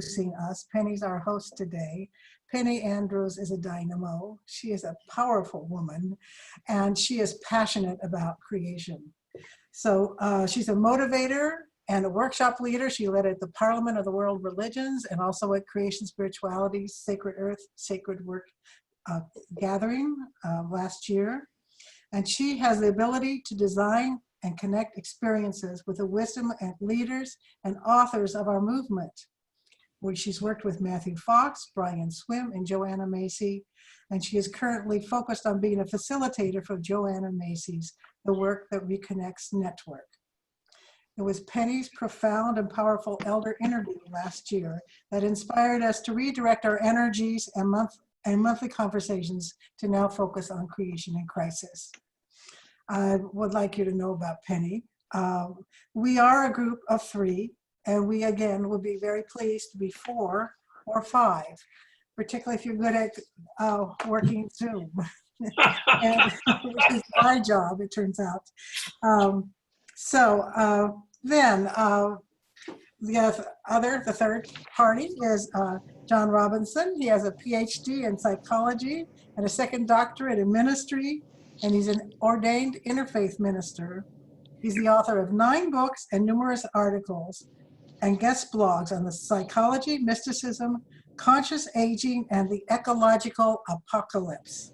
introducing us. Penny's our host today. Penny Andrews is a dynamo. She is a powerful woman, and she is passionate about creation. So she's a motivator and a workshop leader. She led at the Parliament of the World Religions and also at Creation Spirituality, Sacred Earth, Sacred Work gathering last year. And she has the ability to design and connect experiences with the wisdom and leaders and authors of our movement, where she's worked with Matthew Fox, Brian Swim, and Joanna Macy, and she is currently focused on being a facilitator for Joanna Macy's The Work That Reconnects Network. It was Penny's profound and powerful elder interview last year that inspired us to redirect our energies and monthly conversations to now focus on creation and crisis. I would like you to know about Penny. We are a group of 3, and we again would be very pleased to be 4 or 5, particularly if you're good at working Zoom, and, which is my job, it turns out. Then the third party is John Robinson. He has a PhD in psychology and a second doctorate in ministry, and he's an ordained interfaith minister. He's the author of 9 books and numerous articles and guest blogs on the psychology, mysticism, conscious aging, and the ecological apocalypse.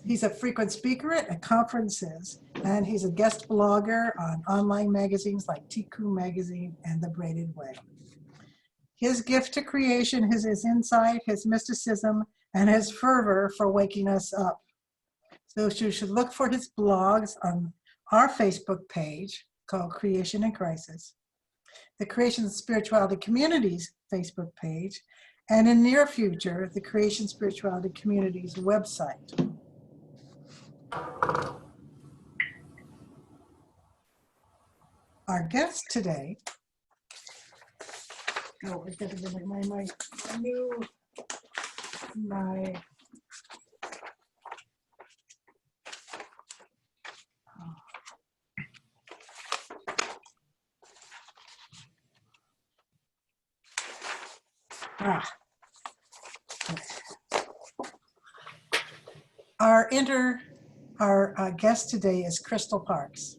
He's a frequent speaker at conferences, and he's a guest blogger on online magazines like Tikkun Magazine and The Braided Way. His gift to creation is his insight, his mysticism, and his fervor for waking us up. So you should look for his blogs on our Facebook page called Creation and Crisis, the Creation Spirituality Community's Facebook page, and in near future, the Creation Spirituality Community's website. Our guest today, oh, I gotta get Our guest today is Kristal Parks.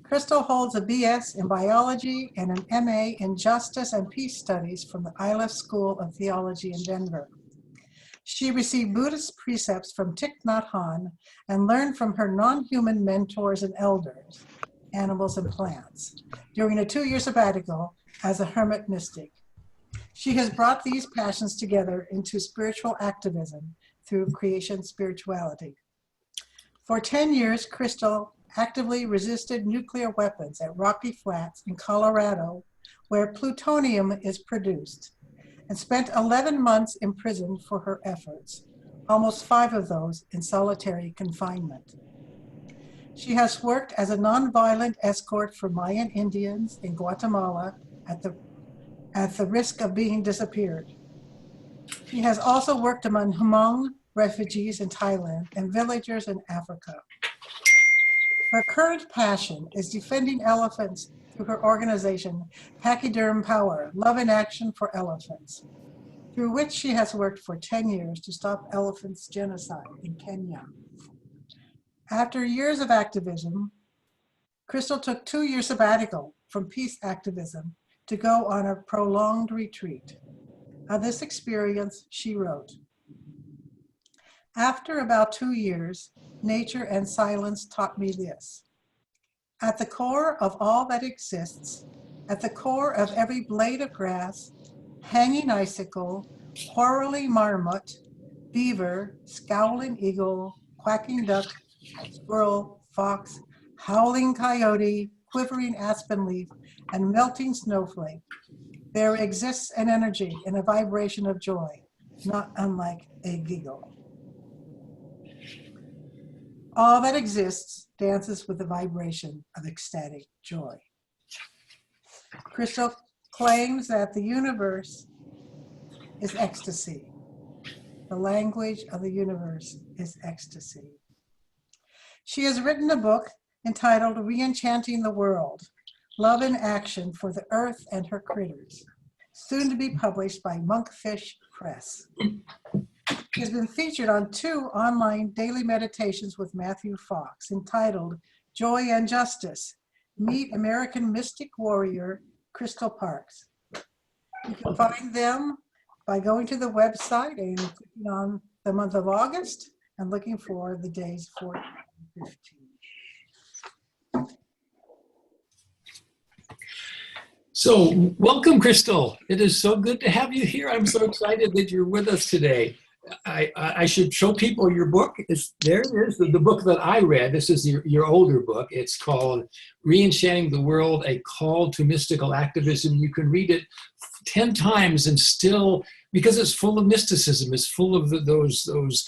Kristal holds a BS in biology and an MA in justice and peace studies from the Iliff School of Theology in Denver. She received Buddhist precepts from Thich Nhat Hanh and learned from her non-human mentors and elders, animals and plants, during a 2-year sabbatical as a hermit mystic. She has brought these passions together into spiritual activism through creation spirituality. For 10 years, Kristal actively resisted nuclear weapons at Rocky Flats in Colorado, where plutonium is produced, and spent 11 months in prison for her efforts, almost 5 of those in solitary confinement. She has worked as a nonviolent escort for Mayan Indians in Guatemala at the risk of being disappeared. She has also worked among Hmong refugees in Thailand and villagers in Africa. Her current passion is defending elephants through her organization, Pachyderm Power, Love in Action for Elephants, through which she has worked for 10 years to stop elephants' genocide in Kenya. After years of activism, Kristal took 2-year sabbatical from peace activism to go on a prolonged retreat. Of this experience, she wrote, "After about 2 years, nature and silence taught me this. At the core of all that exists, at the core of every blade of grass, hanging icicle, quarreling marmot, beaver, scowling eagle, quacking duck, squirrel, fox, howling coyote, quivering aspen leaf, and melting snowflake, there exists an energy and a vibration of joy, not unlike a giggle. All that exists dances with the vibration of ecstatic joy." Kristal claims that the universe is ecstasy. The language of the universe is ecstasy. She has written a book entitled Re-Enchanting the World, Love in Action for the Earth and Her Critters. soon to be published by Monkfish Press. He has been featured on 2 online daily meditations with Matthew Fox entitled Joy and Justice, Meet American Mystic Warrior Kristal Parks. You can find them by going to the website and clicking on the month of August and looking for the days 14 and 15. So welcome, Kristal. It is so good to have you here. I'm so excited that you're with us today. I should show people your book. There it is, the book that I read. This is your older book. It's called Re-Enchanting the World, A Call to Mystical Activism. You can read it 10 times and still, because it's full of mysticism, it's full of those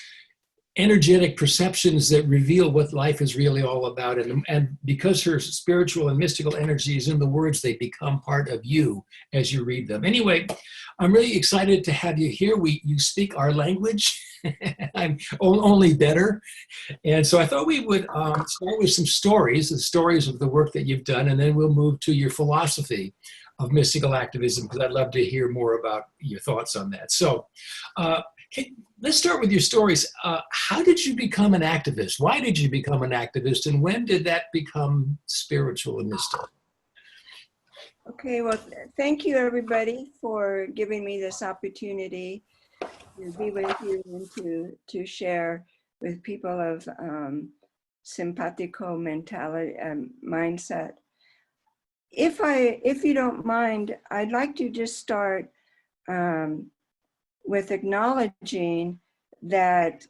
energetic perceptions that reveal what life is really all about. And because her spiritual and mystical energy is in the words, they become part of you as you read them. Anyway, I'm really excited to have you here. You speak our language. I'm only better. And so I thought we would start with some stories, the stories of the work that you've done, and then we'll move to your philosophy of mystical activism, because I'd love to hear more about your thoughts on that. So let's start with your stories. How did you become an activist? Why did you become an activist? And when did that become spiritual and mystical? Okay, well, thank you everybody for giving me this opportunity to be with you and to share with people of simpatico mentality mindset. If you don't mind, I'd like to just start with acknowledging that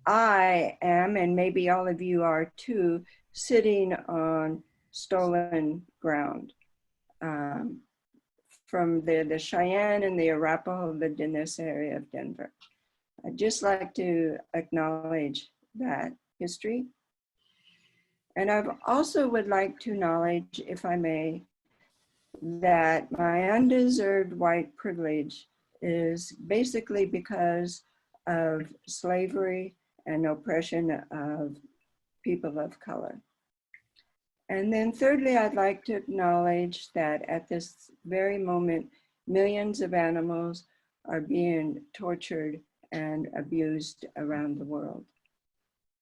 I am, and maybe all of you are too, sitting on stolen ground from the Cheyenne and the Arapaho lived in this area of Denver. I'd just like to acknowledge that history. And I also would like to acknowledge, if I may, that my undeserved white privilege is basically because of slavery and oppression of people of color. And then thirdly, I'd like to acknowledge that at this very moment, millions of animals are being tortured and abused around the world.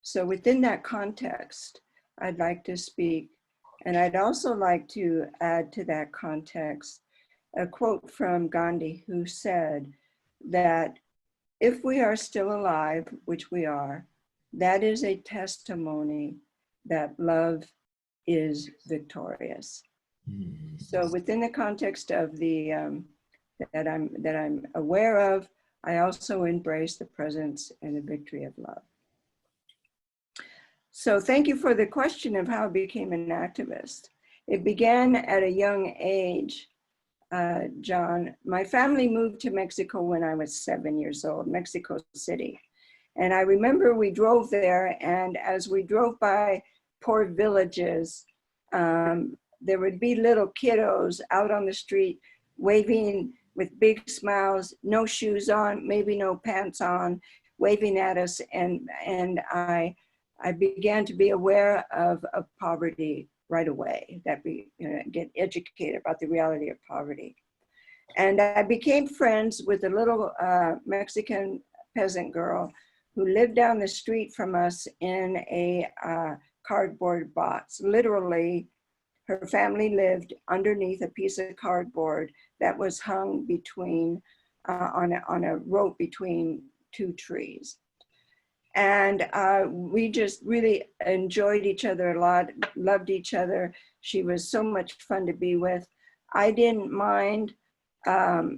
So within that context, I'd like to speak, and I'd also like to add to that context a quote from Gandhi, who said that if we are still alive, which we are, that is a testimony that love is victorious. So within the context of the that I'm aware of, I also embrace the presence and the victory of love. So thank you for the question of how I became an activist. It began at a young age, John. My family moved to Mexico when I was 7 years old, Mexico City. And I remember we drove there, and as we drove by poor villages, there would be little kiddos out on the street waving with big smiles, no shoes on, maybe no pants on, waving at us. And I began to be aware of poverty right away, that we get educated about the reality of poverty. And I became friends with a little Mexican peasant girl who lived down the street from us in a cardboard box. Literally, her family lived underneath a piece of cardboard that was hung between, on a rope between 2 trees. And we just really enjoyed each other a lot, loved each other. She was so much fun to be with. I didn't mind that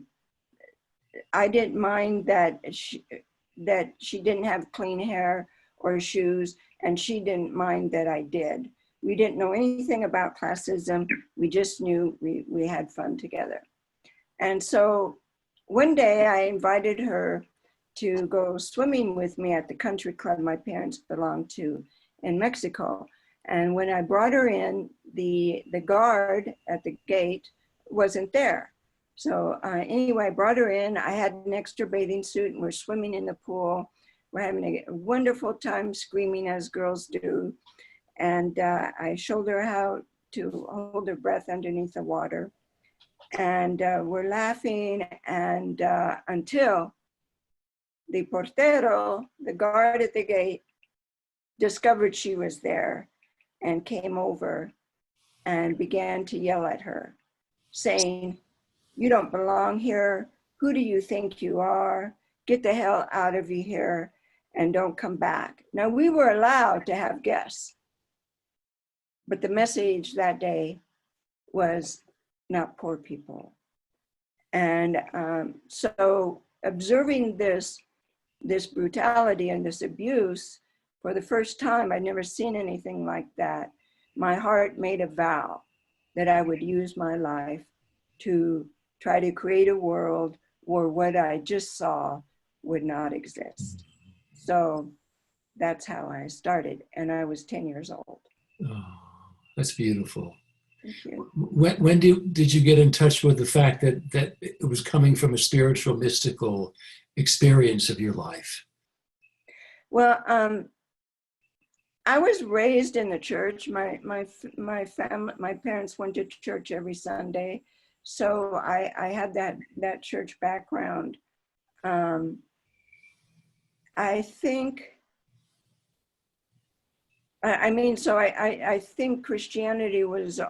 she didn't have clean hair or shoes, and she didn't mind that I did. We didn't know anything about classism. We just knew we had fun together. And so one day I invited her to go swimming with me at the country club my parents belonged to in Mexico. And when I brought her in, the guard at the gate wasn't there. So anyway, I brought her in. I had an extra bathing suit, and we're swimming in the pool. We're having a wonderful time screaming as girls do. And I showed her how to hold her breath underneath the water. And we're laughing, and until the portero, the guard at the gate, discovered she was there and came over and began to yell at her, saying, "You don't belong here. Who do you think you are? Get the hell out of here and don't come back." Now, we were allowed to have guests, but the message that day was not poor people. And so observing this brutality and this abuse for the first time, I'd never seen anything like that. My heart made a vow that I would use my life to try to create a world where what I just saw would not exist. So that's how I started, and I was 10 years old. Oh, that's beautiful. Thank you. When did you get in touch with the fact that it was coming from a spiritual, mystical experience of your life? Well, I was raised in the church. My parents went to church every Sunday, so I had that church background. I think. I think Christianity was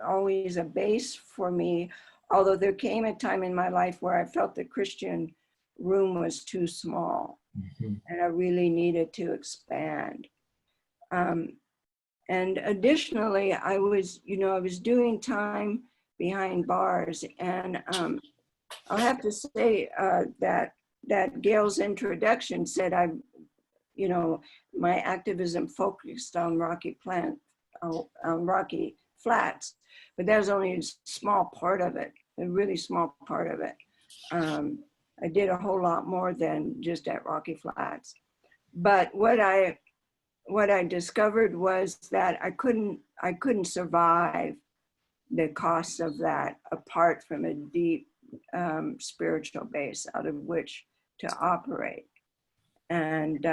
always a base for me, although there came a time in my life where I felt the Christian room was too small, and I really needed to expand. And additionally, I was doing time behind bars, and I'll have to say that Gail's introduction said my activism focused on Rocky Flats, but that was only a small part of it, a really small part of it. I did a whole lot more than just at Rocky Flats. But what I discovered was that I couldn't survive the costs of that apart from a deep spiritual base out of which to operate. And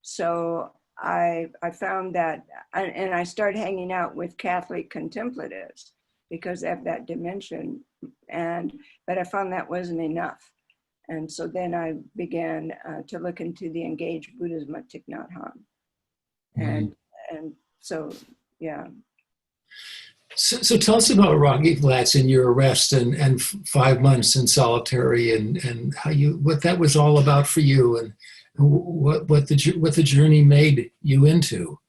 so I found that, and I started hanging out with Catholic contemplatives because of that dimension. But I found that wasn't enough. And so then I began to look into the engaged Buddhism of Thich Nhat Hanh. And so, yeah. So tell us about Rocky Flats and your arrest and 5 months in solitary and how what that was all about for you and what the journey made you into.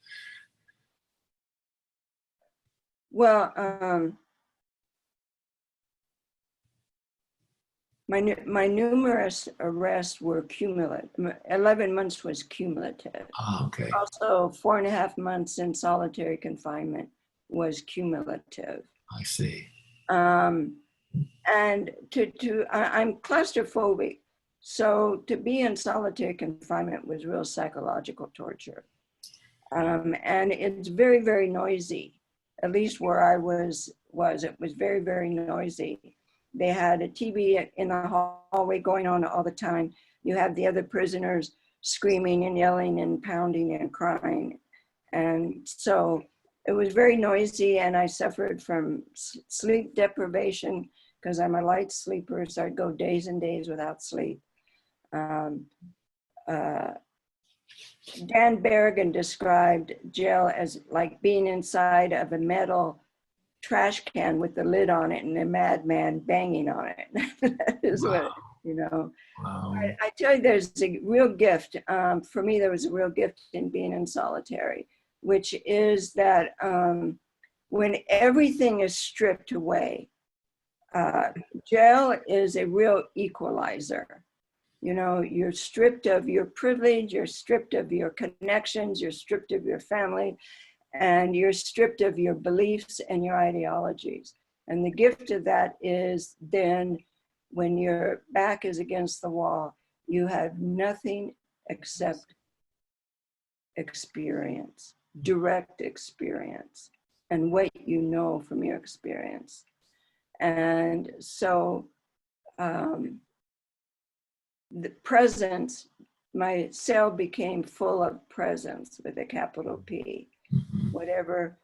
Well, my numerous arrests were cumulative. 11 months was cumulative. Ah, okay. Also, 4.5 months in solitary confinement was cumulative. I see. And I'm claustrophobic. So to be in solitary confinement was real psychological torture. And it's very, very noisy. At least where I was it was very, very noisy. They had a TV in the hallway going on all the time. You have the other prisoners screaming and yelling and pounding and crying. And so it was very noisy, and I suffered from sleep deprivation because I'm a light sleeper, so I'd go days and days without sleep. Dan Berrigan described jail as like being inside of a metal trash can with the lid on it and a madman banging on it. That is Wow. what, Wow. I tell you, there's a real gift. For me, there was a real gift in being in solitary, which is that when everything is stripped away, jail is a real equalizer. You're stripped of your privilege, you're stripped of your connections, you're stripped of your family, and you're stripped of your beliefs and your ideologies. And the gift of that is then when your back is against the wall, you have nothing except experience, direct experience, and what you know from your experience. And so the presence, my cell became full of presence with a capital P. Whatever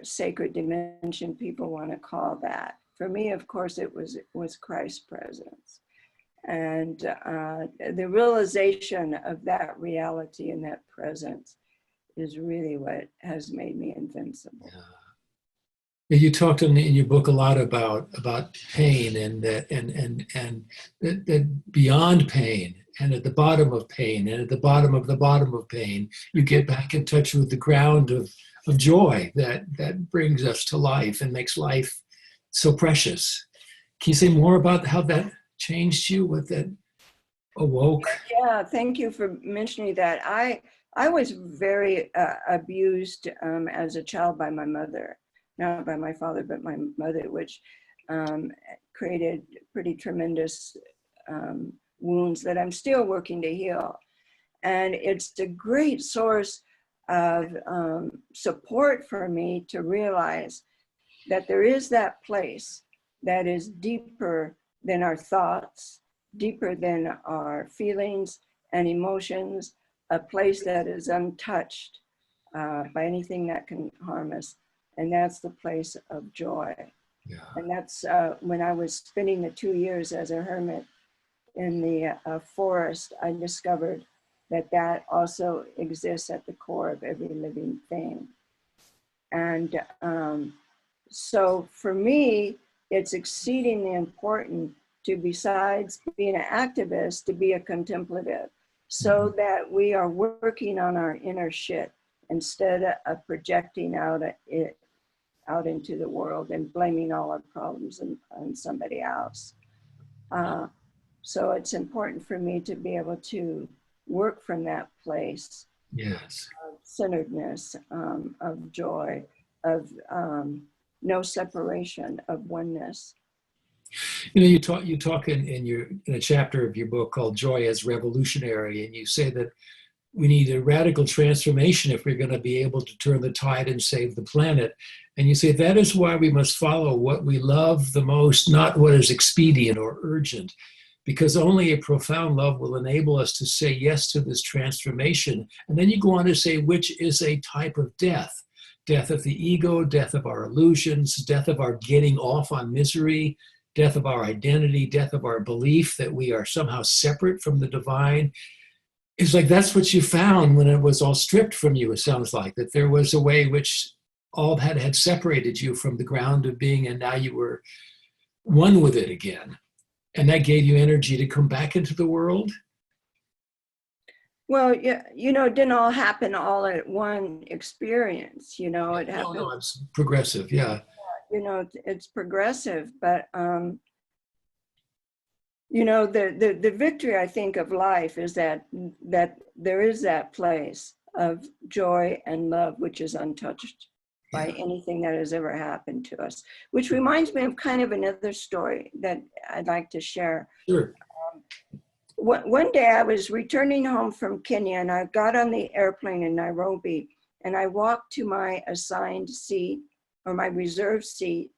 sacred dimension people want to call that. for me, of course, it was Christ's presence. And the realization of that reality and that presence is really what has made me invincible. Yeah. You talked in your book a lot about pain and that beyond pain and at the bottom of pain and at the bottom of pain, you get back in touch with the ground of joy that brings us to life and makes life so precious. Can you say more about how that changed you, what that awoke? Yeah, thank you for mentioning that. I was very abused as a child by my mother, not by my father, but my mother, which created pretty tremendous wounds that I'm still working to heal. And it's a great source of support for me to realize that there is that place that is deeper than our thoughts, deeper than our feelings and emotions, a place that is untouched by anything that can harm us. And that's the place of joy. Yeah. And that's when I was spending the 2 years as a hermit in the forest, I discovered that also exists at the core of every living thing. And so for me, it's exceedingly important to, besides being an activist, to be a contemplative, so that we are working on our inner shit instead of projecting out into the world and blaming all our problems on somebody else. So it's important for me to be able to work from that place. Yes. Of centeredness, of joy, of no separation, of oneness. You know, you talk in a chapter of your book called Joy as Revolutionary, and you say that we need a radical transformation if we're going to be able to turn the tide and save the planet. And you say that is why we must follow what we love the most, not what is expedient or urgent, because only a profound love will enable us to say yes to this transformation. And then you go on to say, which is a type of death. Death of the ego, death of our illusions, death of our getting off on misery, death of our identity, death of our belief that we are somehow separate from the divine. It's like that's what you found when it was all stripped from you, it sounds like, that there was a way which all that had separated you from the ground of being, and now you were one with it again. And that gave you energy to come back into the world? Well, yeah, you know, it didn't all happen all at one experience, you know, it happened. No, it's progressive, yeah. You know, it's progressive, but, you know, the victory, I think, of life is that there is that place of joy and love, which is untouched by anything that has ever happened to us, which reminds me of kind of another story that I'd like to share. Sure. One day I was returning home from Kenya, and I got on the airplane in Nairobi, and I walked to my assigned seat or my reserved seat.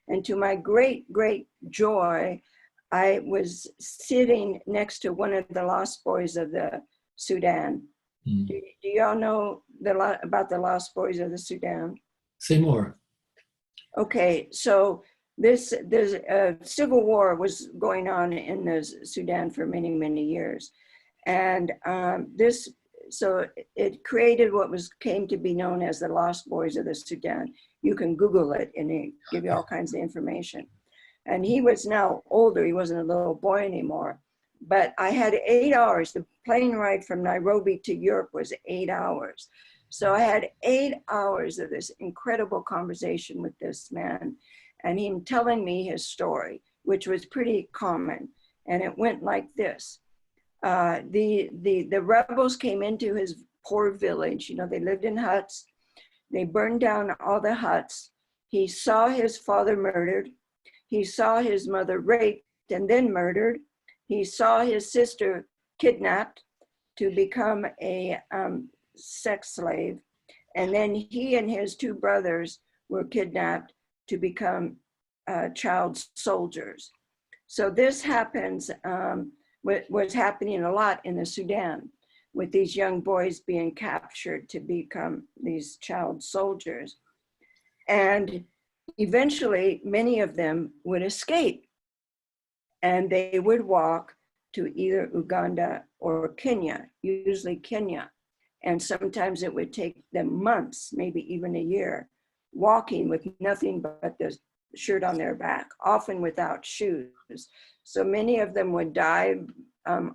And to my great, great joy, I was sitting next to one of the lost boys of the Sudan. Do y'all know about the lost boys of the Sudan? Say more. Okay, so there's a civil war was going on in the Sudan for many, many years. And so it created what came to be known as the Lost Boys of the Sudan. You can Google it and it give you all kinds of information. And he was now older, he wasn't a little boy anymore. But I had 8 hours, the plane ride from Nairobi to Europe was 8 hours. So I had 8 hours of this incredible conversation with this man, and him telling me his story, which was pretty common. And it went like this. The rebels came into his poor village. You know, they lived in huts. They burned down all the huts. He saw his father murdered. He saw his mother raped and then murdered. He saw his sister kidnapped to become a sex slave. And then he and his 2 brothers were kidnapped to become child soldiers. So this happens, was happening a lot in the Sudan, with these young boys being captured to become these child soldiers. And eventually, many of them would escape, and they would walk to either Uganda or Kenya, usually Kenya. And sometimes it would take them months, maybe even a year, walking with nothing but the shirt on their back, often without shoes. So many of them would die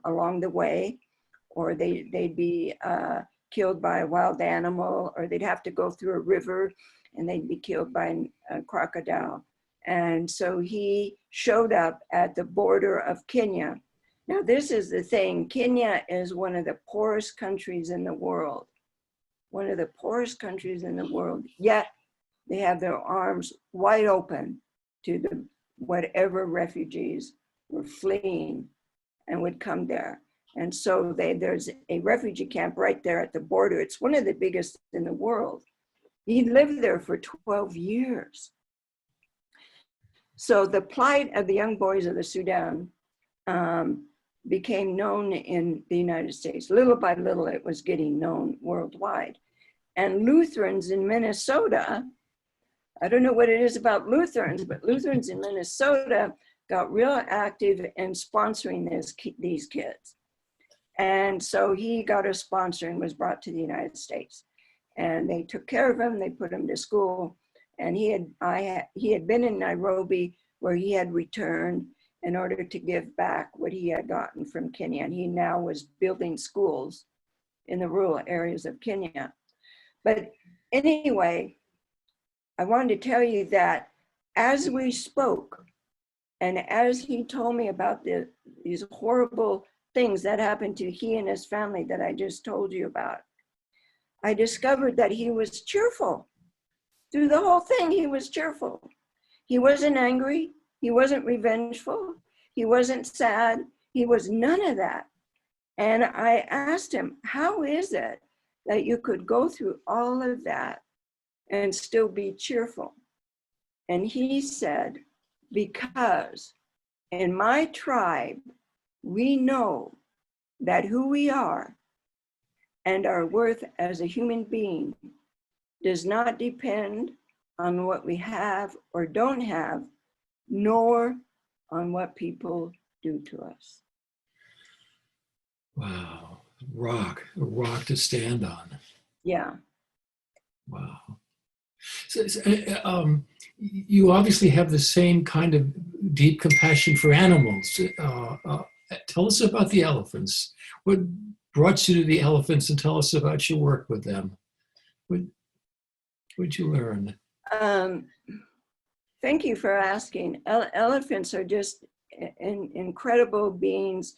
along the way, or they'd be killed by a wild animal, or they'd have to go through a river and they'd be killed by a crocodile. And so he showed up at the border of Kenya. Now, this is the thing. Kenya is one of the poorest countries in the world, one of the poorest countries in the world, yet they have their arms wide open to the whatever refugees were fleeing and would come there. And so there's a refugee camp right there at the border. It's one of the biggest in the world. He lived there for 12 years. So the plight of the young boys of the Sudan became known in the United States. Little by little, it was getting known worldwide. And Lutherans in Minnesota, I don't know what it is about Lutherans, but Lutherans in Minnesota got real active in sponsoring these kids. And so he got a sponsor and was brought to the United States. And they took care of him, they put him to school. And he had been in Nairobi, where he had returned in order to give back what he had gotten from Kenya. And he now was building schools in the rural areas of Kenya. But anyway, I wanted to tell you that as we spoke, and as he told me about these horrible things that happened to he and his family that I just told you about, I discovered that he was cheerful. Through the whole thing, he was cheerful. He wasn't angry. He wasn't revengeful. He wasn't sad. He was none of that. And I asked him, how is it that you could go through all of that and still be cheerful? And he said, because in my tribe, we know that who we are and our worth as a human being does not depend on what we have or don't have, nor on what people do to us. Wow, a rock to stand on. Yeah. Wow. So, you obviously have the same kind of deep compassion for animals. Tell us about the elephants. What brought you to the elephants, and tell us about your work with them. What'd you learn? Thank you for asking. Elephants are just incredible beings.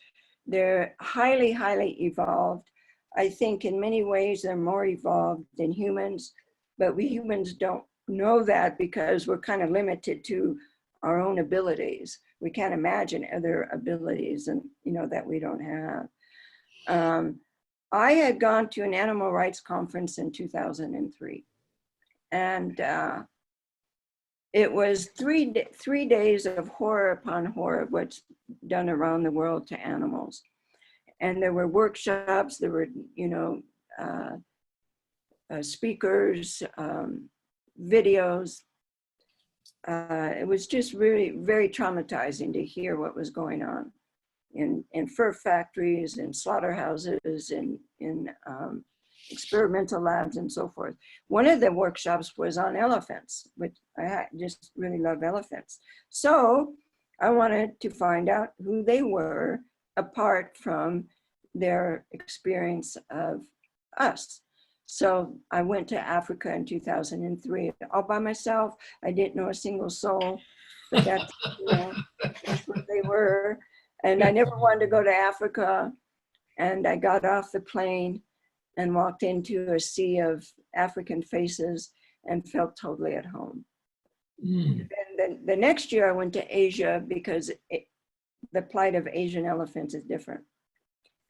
They're highly, highly evolved. I think in many ways they're more evolved than humans, but we humans don't know that because we're kind of limited to our own abilities. We can't imagine other abilities and that we don't have. I had gone to an animal rights conference in 2003, and it was three days of horror upon horror of what's done around the world to animals. And there were workshops, there were, speakers, videos. It was just really very traumatizing to hear what was going on in fur factories, in slaughterhouses, in experimental labs and so forth. One of the workshops was on elephants, which I just really love elephants. So I wanted to find out who they were apart from their experience of us. So I went to Africa in 2003 all by myself. I didn't know a single soul, but that's what they were. And I never wanted to go to Africa. And I got off the plane and walked into a sea of African faces and felt totally at home. And then the next year I went to Asia because the plight of Asian elephants is different.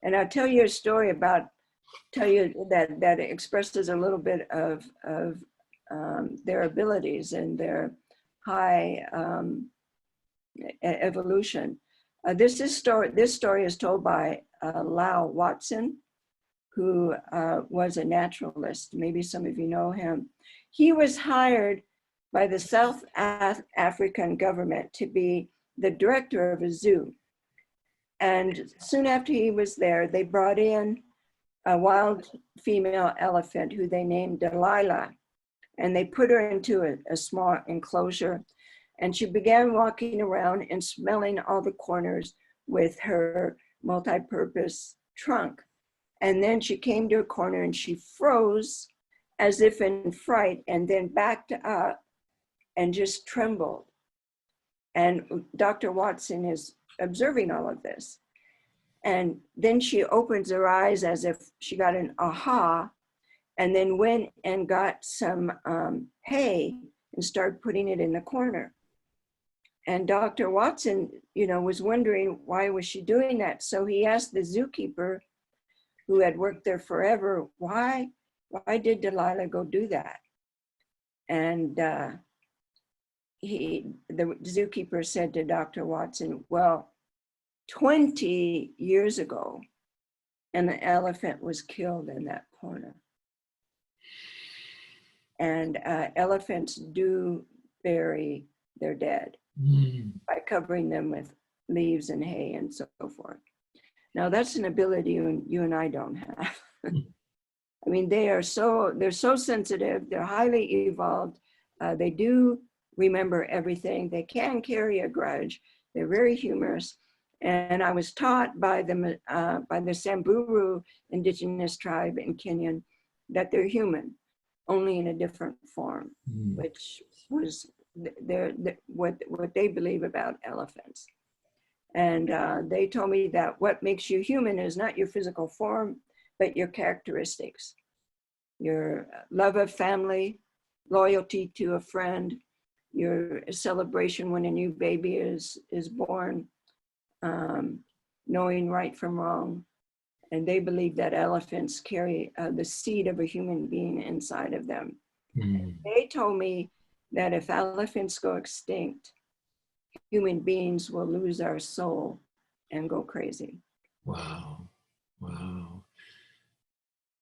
And I'll tell you a story that expresses a little bit of their abilities and their high evolution. This story is told by Lau Watson, who was a naturalist. Maybe some of you know him. He was hired by the South African government to be the director of a zoo. And soon after he was there, they brought in a wild female elephant who they named Delilah. And they put her into a small enclosure. And she began walking around and smelling all the corners with her multi-purpose trunk. And then she came to a corner and she froze as if in fright, and then backed up and just trembled. And Dr. Watson is observing all of this. And then she opens her eyes as if she got an aha, and then went and got some hay and started putting it in the corner. And Dr. Watson, was wondering why was she doing that? So he asked the zookeeper, who had worked there forever, why did Delilah go do that? And the zookeeper said to Dr. Watson, well, 20 years ago, an elephant was killed in that corner. And elephants do bury their dead by covering them with leaves and hay and so forth. Now that's an ability you and I don't have. I mean, they're so sensitive, they're highly evolved, they do remember everything, they can carry a grudge, they're very humorous. And I was taught by the Samburu indigenous tribe in Kenya that they're human, only in a different form, which was what they believe about elephants. And they told me that what makes you human is not your physical form, but your characteristics, your love of family, loyalty to a friend, your celebration when a new baby is born, knowing right from wrong. And they believe that elephants carry the seed of a human being inside of them. They told me that if elephants go extinct, human beings will lose our soul and go crazy. Wow. Wow.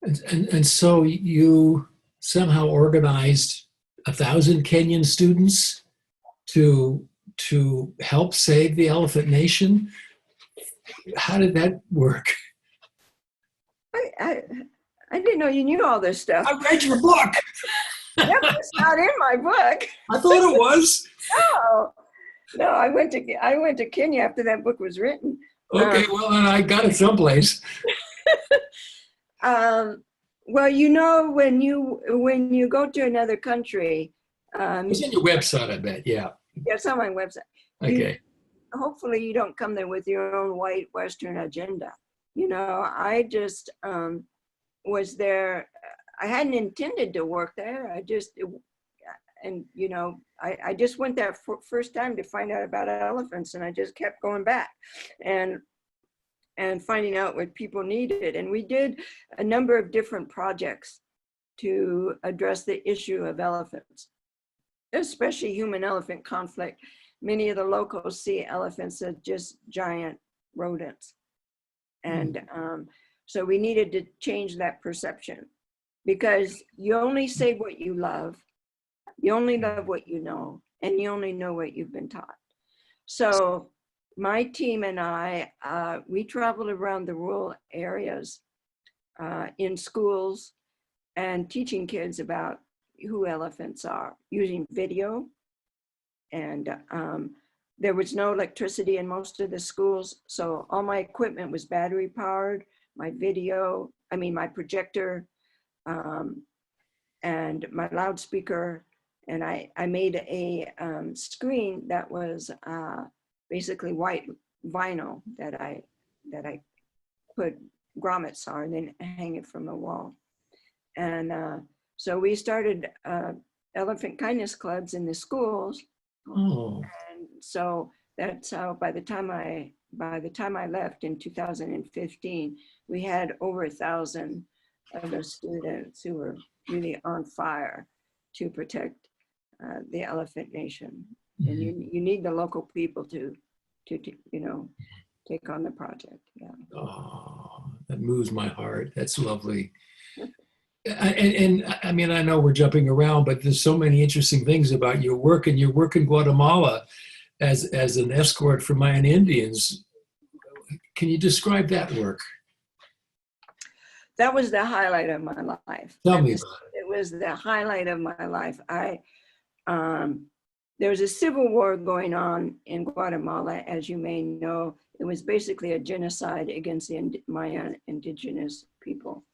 And so you somehow organized 1,000 Kenyan students to help save the elephant nation. How did that work? I didn't know you knew all this stuff. I read your book. That was not in my book. I thought it was. No, I went to Kenya after that book was written. Okay, well, then I got it someplace. Well, when you go to another country, It's on your website, I bet. Yeah. it's on my website. Okay. Hopefully you don't come there with your own white Western agenda. I just was there. I hadn't intended to work there. I just went there first time to find out about elephants, and I just kept going back and finding out what people needed. And we did a number of different projects to address the issue of elephants, especially human-elephant conflict. Many of the locals see elephants as just giant rodents. And so we needed to change that perception, because you only say what you love, you only love what you know, and you only know what you've been taught. So my team and I, we traveled around the rural areas in schools and teaching kids about who elephants are, using video. And there was no electricity in most of the schools, so all my equipment was battery powered, my projector, and my loudspeaker. And I made a screen that was basically white vinyl that I put grommets on and then hang it from the wall. And so we started elephant kindness clubs in the schools. Oh. And so that's how by the time I left in 2015, we had over 1,000 of the students who were really on fire to protect the elephant nation. And you need the local people to take on the project. Yeah. Oh, that moves my heart. That's lovely. And I mean, I know we're jumping around, but there's so many interesting things about your work, and your work in Guatemala as an escort for Mayan Indians. Can you describe that work? That was the highlight of my life. Tell me about it. It was the highlight of my life. There was a civil war going on in Guatemala, as you may know. It was basically a genocide against the Mayan indigenous people,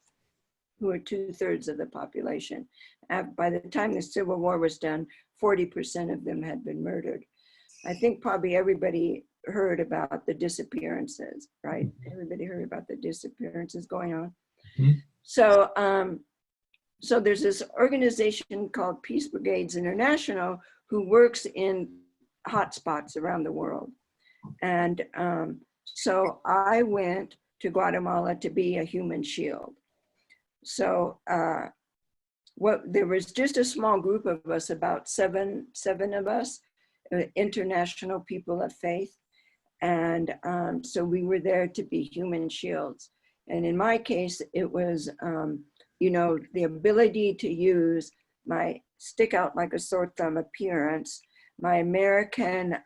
who are 2/3 of the population. By the time the Civil War was done, 40% of them had been murdered. I think probably everybody heard about the disappearances, right? Everybody heard about the disappearances going on. Mhm. So there's this organization called Peace Brigades International who works in hotspots around the world. And so I went to Guatemala to be a human shield. So there was just a small group of us, about seven of us, international people of faith. And so we were there to be human shields. And in my case, it was, the ability to use my stick out like a sore thumb appearance, my American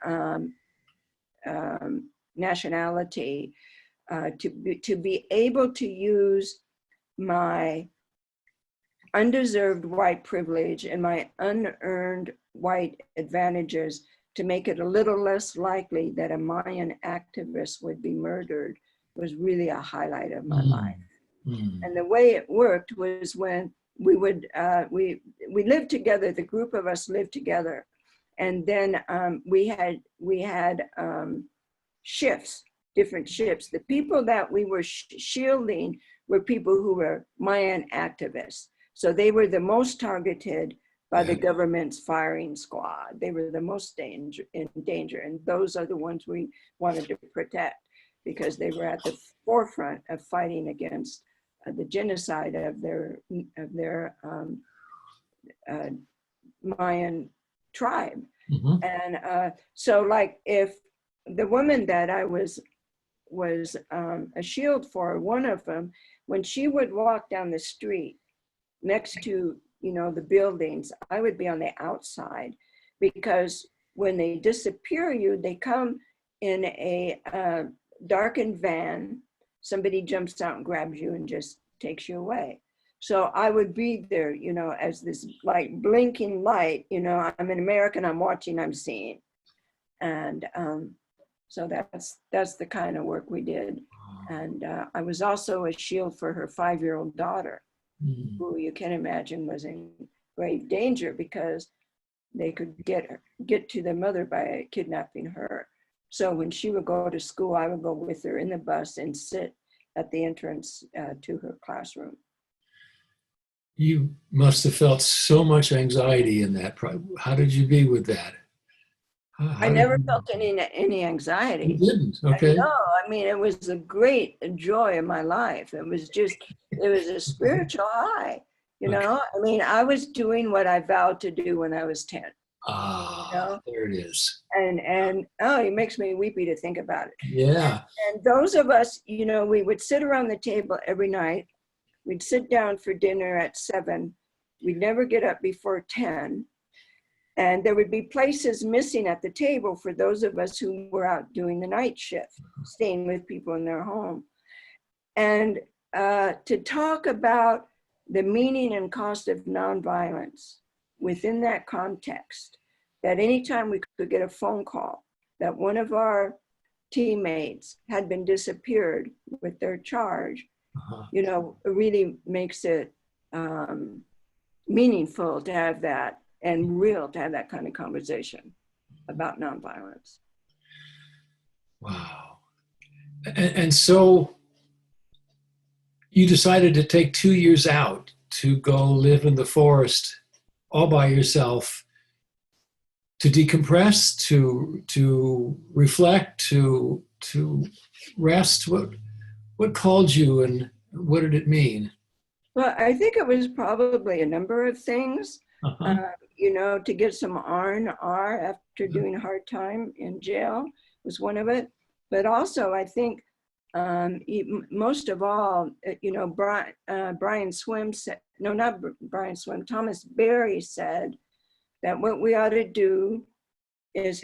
nationality, to be able to use my undeserved white privilege and my unearned white advantages to make it a little less likely that a Mayan activist would be murdered was really a highlight of my life. And the way it worked was when we would, we lived together, the group of us lived together. And then we had shifts, different shifts. The people that we were shielding were people who were Mayan activists. So they were the most targeted by the government's firing squad. They were the most in danger. And those are the ones we wanted to protect because they were at the forefront of fighting against the genocide of their Mayan tribe. And so like if the woman that I was a shield for, one of them, when she would walk down the street next to, the buildings, I would be on the outside because when they disappear you, they come in a darkened van. Somebody jumps out and grabs you and just takes you away. So I would be there, as this like blinking light, I'm an American, I'm watching, I'm seeing. And so that's the kind of work we did. And I was also a shield for her 5-year-old daughter, who you can imagine was in grave danger because they could get to the mother by kidnapping her. So when she would go to school, I would go with her in the bus and sit at the entrance to her classroom. You must have felt so much anxiety in that. How did you be with that? I never felt any anxiety. You didn't? Okay. No, I mean, it was a great joy in my life. It was a spiritual high, I mean, I was doing what I vowed to do when I was 10. There it is. And it makes me weepy to think about it. Yeah. And those of us, we would sit around the table every night. We'd sit down for dinner at 7. We'd never get up before 10. And there would be places missing at the table for those of us who were out doing the night shift, staying with people in their home. And to talk about the meaning and cost of nonviolence within that context, that anytime we could get a phone call that one of our teammates had been disappeared with their charge, it really makes it meaningful to have that and real to have that kind of conversation about nonviolence. Wow. And so you decided to take 2 years out to go live in the forest all by yourself to decompress, to reflect, to rest. What called you and what did it mean? Well, I think it was probably a number of things. To get some R&R after doing a hard time in jail was one of it. But also, I think most of all, Brian Swims no, not Brian Swim, Thomas Berry said that what we ought to do is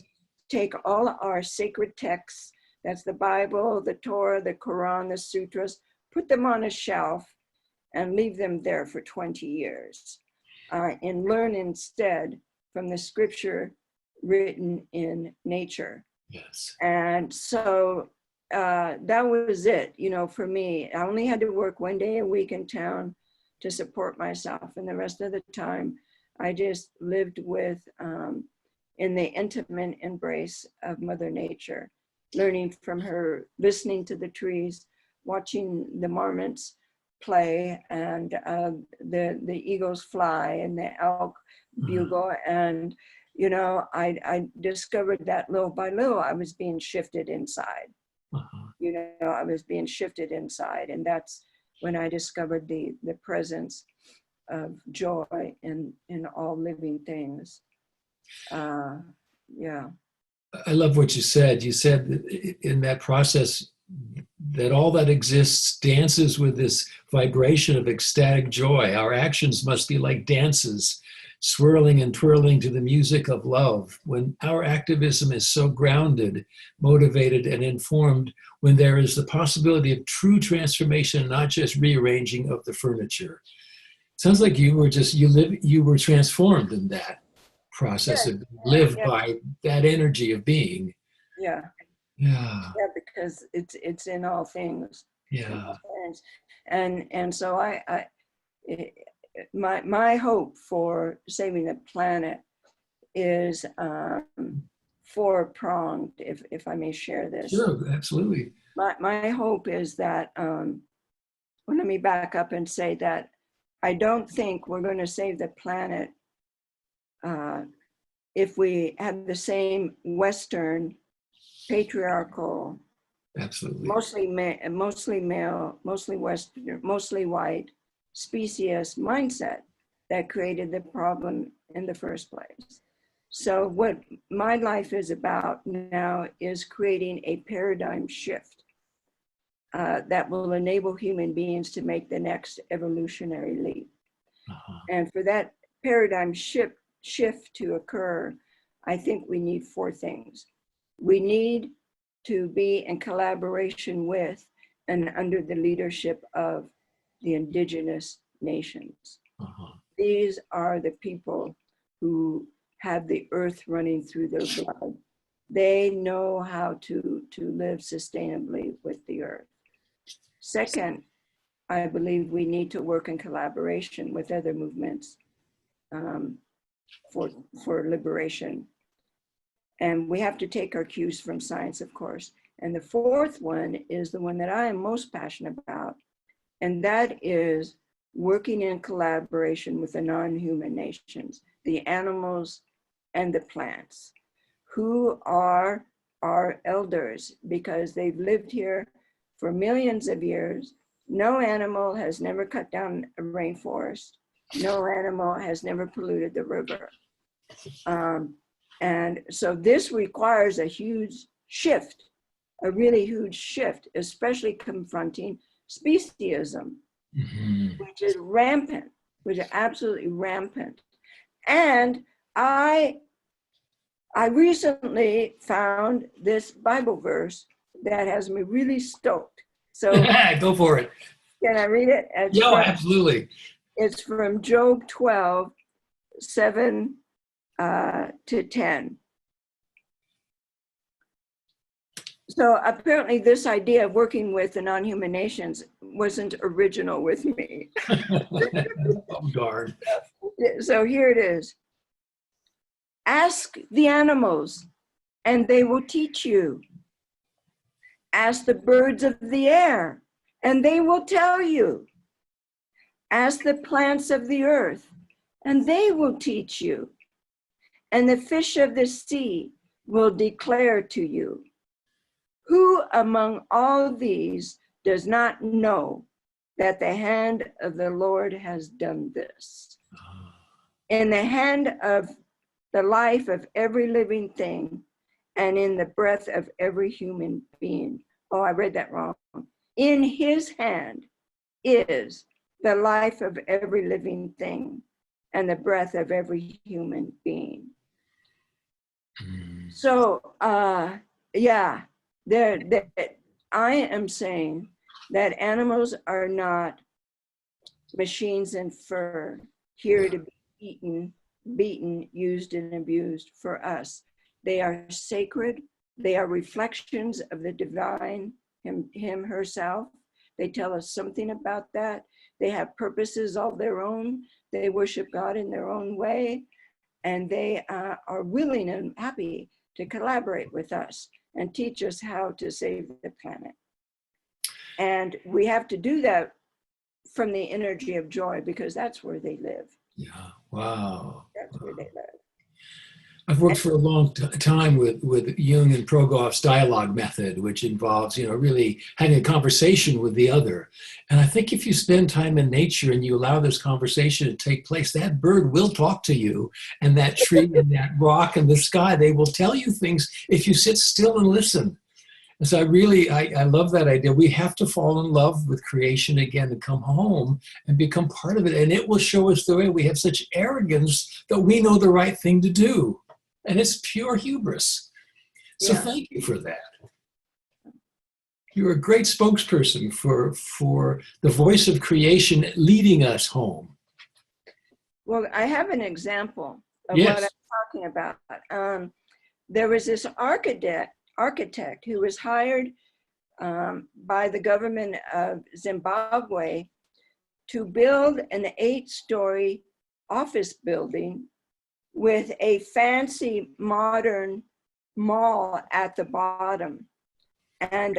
take all our sacred texts, that's the Bible, the Torah, the Quran, the sutras, put them on a shelf and leave them there for 20 years and learn instead from the scripture written in nature. Yes. And so that was it, you know, for me. I only had to work 1 day a week in town to support myself. And the rest of the time, I just lived with, in the intimate embrace of Mother Nature, learning from her, listening to the trees, watching the marmots play, and the eagles fly, and the elk bugle. And, you know, I discovered that little by little, I was being shifted inside. You know, I was being shifted inside. And that's when I discovered the presence of joy in all living things. Yeah. I love what you said. You said that in that process that all that exists dances with this vibration of ecstatic joy. Our actions must be like dances, swirling and twirling to the music of love. When our activism is so grounded, motivated, and informed, when there is the possibility of true transformation, not just rearranging of the furniture. Sounds like you were transformed in that process of lived by that energy of being. Yeah. Yeah. Yeah, because it's in all things. Yeah. And so my hope for saving the planet is four-pronged, if I may share this. Sure, absolutely. My hope is that, well, let me back up and say that I don't think we're going to save the planet if we have the same Western, patriarchal, Absolutely. mostly male, mostly Western, mostly white, specious mindset that created the problem in the first place. So what my life is about now is creating a paradigm shift that will enable human beings to make the next evolutionary leap. And for that paradigm shift to occur, I think we need four things. We need to be in collaboration with and under the leadership of the indigenous nations. These are the people who have the earth running through their blood. They know how to live sustainably with the earth. Second, I believe we need to work in collaboration with other movements for liberation. And we have to take our cues from science, of course. And the fourth one is the one that I am most passionate about, and that is working in collaboration with the non-human nations, the animals and the plants, who are our elders because they've lived here for millions of years. No animal has never cut down a rainforest. No animal has never polluted the river. And so this requires a huge shift, a really huge shift, especially confronting speciesism, which is rampant, which is absolutely rampant. And I recently found this Bible verse that has me really stoked. So go for it. Can I read it? Absolutely. It's from Job 12, 7 to 10. So apparently this idea of working with the non-human nations wasn't original with me. Oh, darn. So here it is. Ask the animals and they will teach you. Ask the birds of the air and they will tell you. Ask the plants of the earth and they will teach you. And the fish of the sea will declare to you. Who among all these does not know that the hand of the Lord has done this? In the hand of the life of every living thing and in the breath of every human being. Oh, I read that wrong. In his hand is the life of every living thing and the breath of every human being. So, yeah, I am saying that animals are not machines in fur here to be beaten, used, and abused for us. They are sacred. They are reflections of the divine, him, herself. They tell us something about that. They have purposes of their own. They worship God in their own way. And they are willing and happy to collaborate with us and teach us how to save the planet. And we have to do that from the energy of joy, because that's where they live. Yeah. Wow. That's where they live. I've worked for a long time with Jung and Progoff's dialogue method, which involves, really having a conversation with the other. And I think if you spend time in nature and you allow this conversation to take place, that bird will talk to you, and that tree and that rock and the sky, they will tell you things if you sit still and listen. And so I love that idea. We have to fall in love with creation again and come home and become part of it. And it will show us the way. We have such arrogance that we know the right thing to do. And it's pure hubris. So Yeah. Thank you for that. You're a great spokesperson for the voice of creation leading us home. Well, I have an example of Yes. what I'm talking about. There was this architect who was hired by the government of Zimbabwe to build an 8-story office building with a fancy modern mall at the bottom. And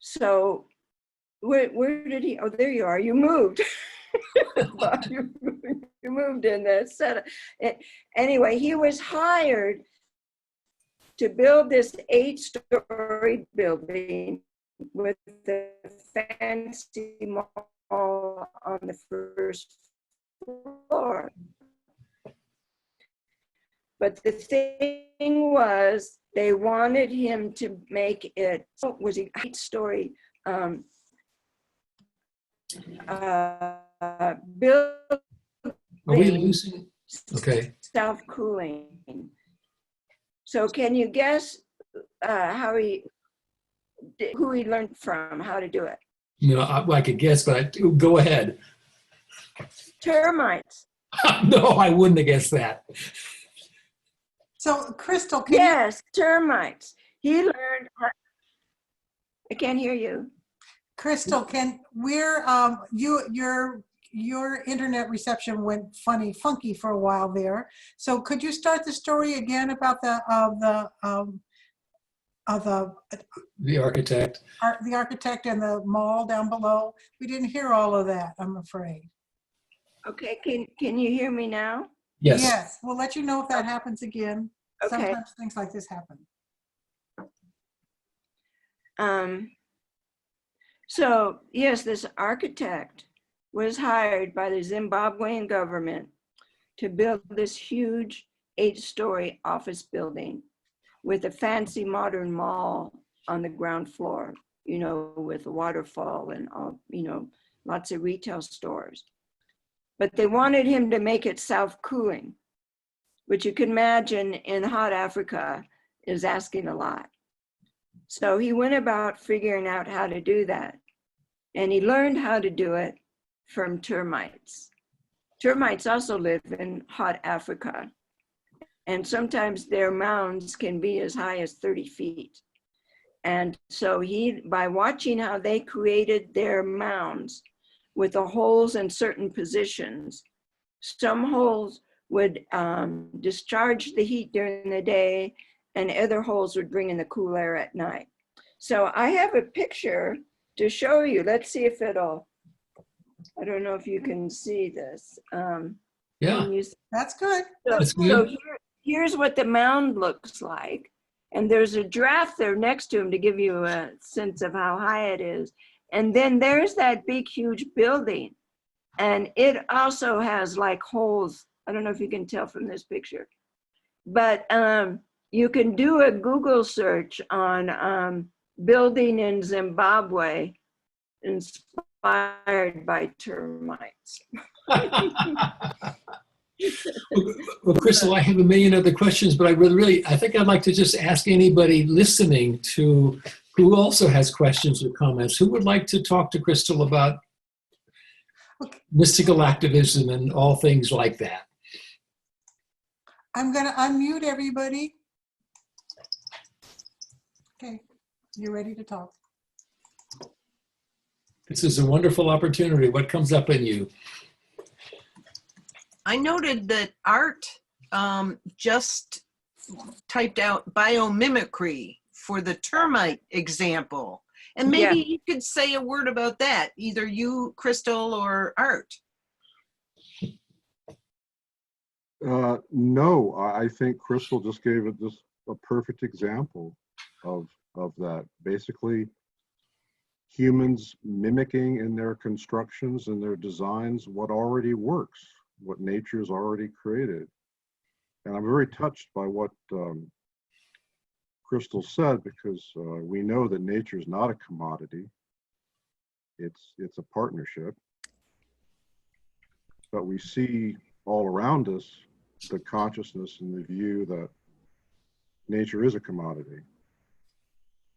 so where did he, oh, there you are, you moved. you moved in this. Anyway, he was hired to build this 8-story building with the fancy mall on the first floor. But the thing was, they wanted him to make it, was an 8-story building. Are we losing? Okay. Self-cooling. So can you guess who he learned from, how to do it? I could guess, but go ahead. Termites. No, I wouldn't have guessed that. So, Kristal, Yes, termites. He learned. I can't hear you. Kristal, your internet reception went funky for a while there. So, could you start the story again about the architect? The architect and the mall down below? We didn't hear all of that, I'm afraid. Okay, can you hear me now? Yes. Yes, we'll let you know if that happens again. Okay. Sometimes things like this happen. So yes, this architect was hired by the Zimbabwean government to build this huge 8-story office building with a fancy modern mall on the ground floor, with a waterfall and all, lots of retail stores. But they wanted him to make it self-cooling, which you can imagine in hot Africa is asking a lot. So he went about figuring out how to do that. And he learned how to do it from termites. Termites also live in hot Africa. And sometimes their mounds can be as high as 30 feet. And so by watching how they created their mounds with the holes in certain positions, some holes would discharge the heat during the day, and other holes would bring in the cool air at night. So I have a picture to show you. Let's see if I don't know if you can see this. Yeah, that's good. So here's what the mound looks like. And there's a giraffe there next to him to give you a sense of how high it is. And then there's that big, huge building. And it also has like holes. I don't know if you can tell from this picture. But you can do a Google search on building in Zimbabwe, fired by termites. Well, Kristal, I have a million other questions, but I think I'd like to just ask anybody listening to who also has questions or comments. Who would like to talk to Kristal about mystical activism and all things like that? I'm going to unmute everybody. Okay, you're ready to talk. This is a wonderful opportunity. What comes up in you? I noted that Art just typed out biomimicry for the termite example. And maybe you could say a word about that, either you, Kristal, or Art. No, I think Kristal just gave it just a perfect example of that. Basically, humans mimicking in their constructions and their designs what already works, what nature's already created. And I'm very touched by what Kristal said, because we know that nature is not a commodity. It's a partnership. But we see all around us the consciousness and the view that nature is a commodity.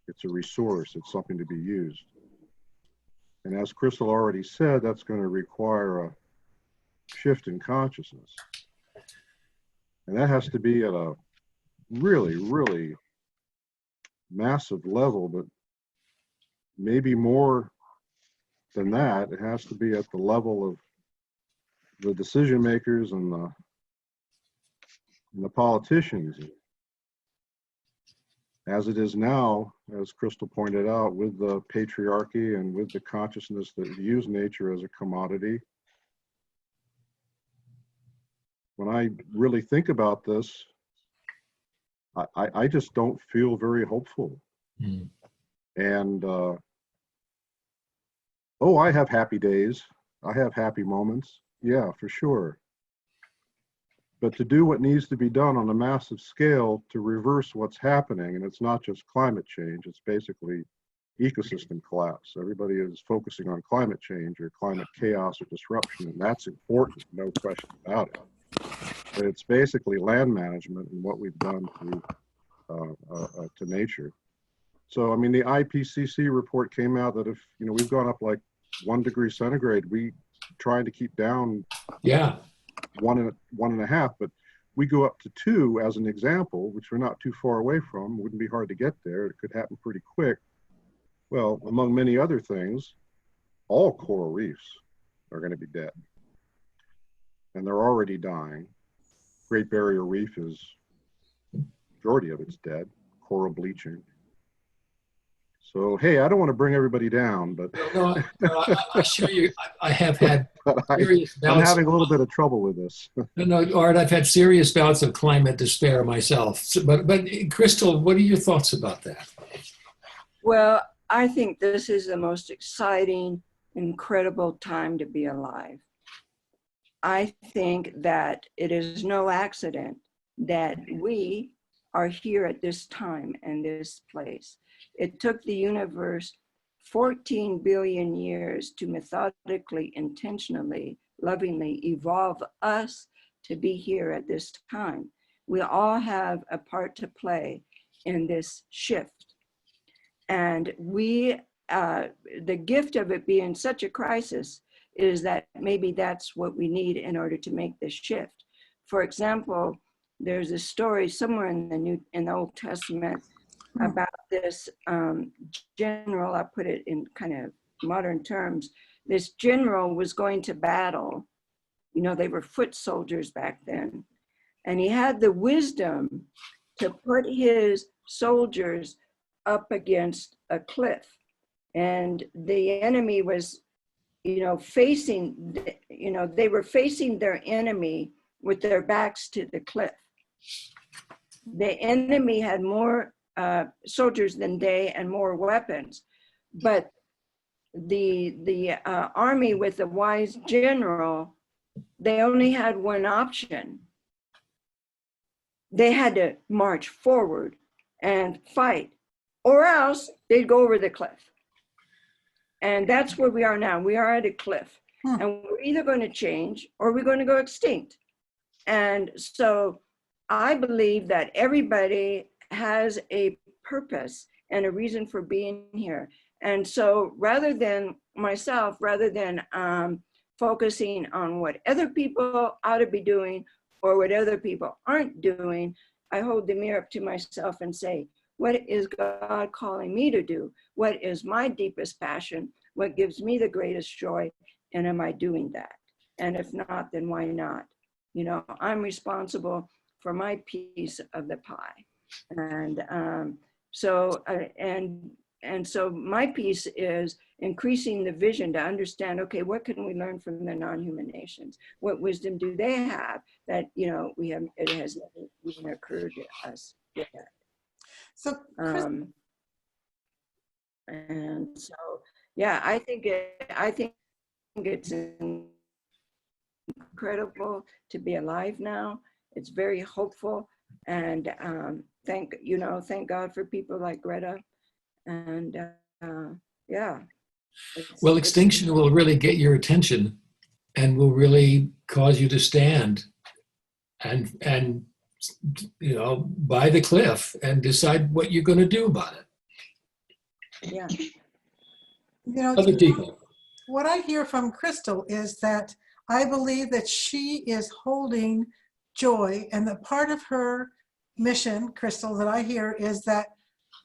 It's a resource, it's something to be used. And as Kristal already said, that's going to require a shift in consciousness. And that has to be at a really, really massive level, but maybe more than that. It has to be at the level of the decision makers and the politicians. As it is now, as Kristal pointed out, with the patriarchy and with the consciousness that views nature as a commodity, when I really think about this, I just don't feel very hopeful. Mm. And, oh, I have happy days. I have happy moments. Yeah, for sure. But to do what needs to be done on a massive scale to reverse what's happening, and it's not just climate change, it's basically ecosystem collapse. Everybody is focusing on climate change or climate chaos or disruption, and that's important, no question about it. But it's basically land management and what we've done to nature. So, I mean, the IPCC report came out that if, we've gone up like 1 degree centigrade, we trying to keep down one and a half, but we go up to 2 as an example, which we're not too far away from. It wouldn't be hard to get there. It could happen pretty quick. Well, among many other things, all coral reefs are going to be dead. And they're already dying. Great Barrier Reef is, majority of it's dead, coral bleaching. So, hey, I don't want to bring everybody down, but No, I assure you, I have had serious bouts. I'm having a little bit of trouble with this. No, Art, I've had serious bouts of climate despair myself. So, but Kristal, what are your thoughts about that? Well, I think this is the most exciting, incredible time to be alive. I think that it is no accident that we are here at this time and this place. It took the universe 14 billion years to methodically, intentionally, lovingly evolve us to be here at this time. We all have a part to play in this shift. And the gift of it being such a crisis is that maybe that's what we need in order to make this shift. For example, there's a story somewhere in the Old Testament about this general. I put it in kind of modern terms. This general was going to battle. They were foot soldiers back then. And he had the wisdom to put his soldiers up against a cliff. And the enemy was, facing, they were facing their enemy with their backs to the cliff. The enemy had more soldiers than they and more weapons, but the army with the wise general, they only had one option. They had to march forward and fight, or else they'd go over the cliff. And that's where we are now. We are at a cliff. And we're either going to change or we're going to go extinct. And so I believe that everybody has a purpose and a reason for being here. And so rather than focusing on what other people ought to be doing or what other people aren't doing, I hold the mirror up to myself and say, what is God calling me to do? What is my deepest passion? What gives me the greatest joy? And am I doing that? And if not, then why not? You know, I'm responsible for my piece of the pie. And so my piece is increasing the vision to understand, okay, what can we learn from the non-human nations? What wisdom do they have that, you know, it has never even occurred to us yet. So, And so, yeah, I think it's incredible to be alive now. It's very hopeful, and thank God for people like Greta. And yeah. Well, extinction will really get your attention and will really cause you to stand and you know, by the cliff and decide what you're going to do about it. Yeah. You know, Other people. what I hear from Kristal is that I believe that she is holding joy, and that part of her mission, Kristal, that I hear is that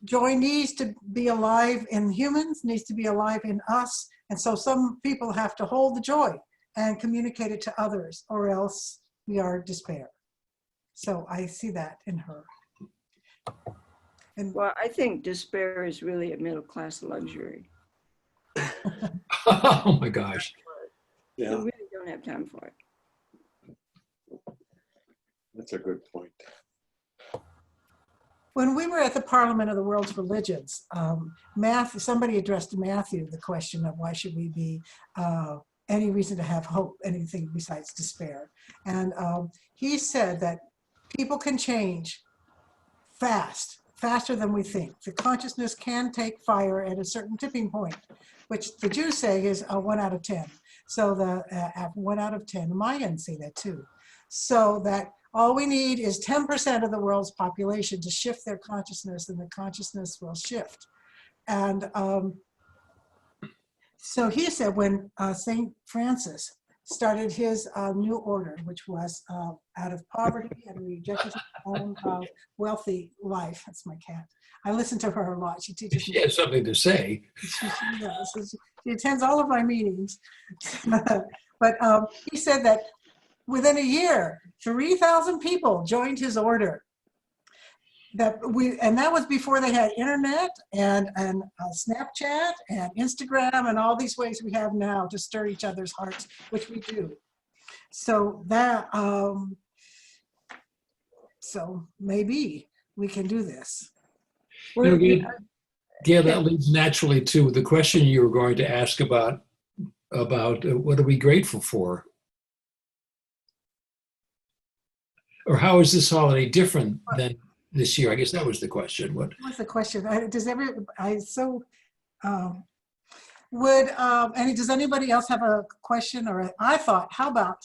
joy needs to be alive in humans, needs to be alive in us. And so some people have to hold the joy and communicate it to others, or else we are despair. So I see that in her. And Well, I think despair is really a middle-class luxury. Oh my gosh. We really don't have time for it. That's a good point. when we were at the Parliament of the World's Religions, somebody addressed to Matthew the question of why should we be any reason to have hope, anything besides despair. And he said that people can change faster than we think. The consciousness can take fire at a certain tipping point, which the Jews say is 1 out of 10. So the 1 out of 10, the Mayans say that too. So that all we need is 10% of the world's population to shift their consciousness, and the consciousness will shift. And so he said when St. Francis started his new order, which was out of poverty and rejected his own wealthy life. That's my cat. I listen to her a lot. She teaches me. She has something to say. She does. She attends all of my meetings. But he said that within a year, 3,000 people joined his order. And that was before they had internet and Snapchat and Instagram and all these ways we have now to stir each other's hearts, which we do. So that, so maybe we can do this. Yeah, that leads naturally to the question you were going to ask about what are we grateful for? Or how is this holiday different than this year? I guess that was the question. What was the question? Does anybody else have a question? Or I thought, how about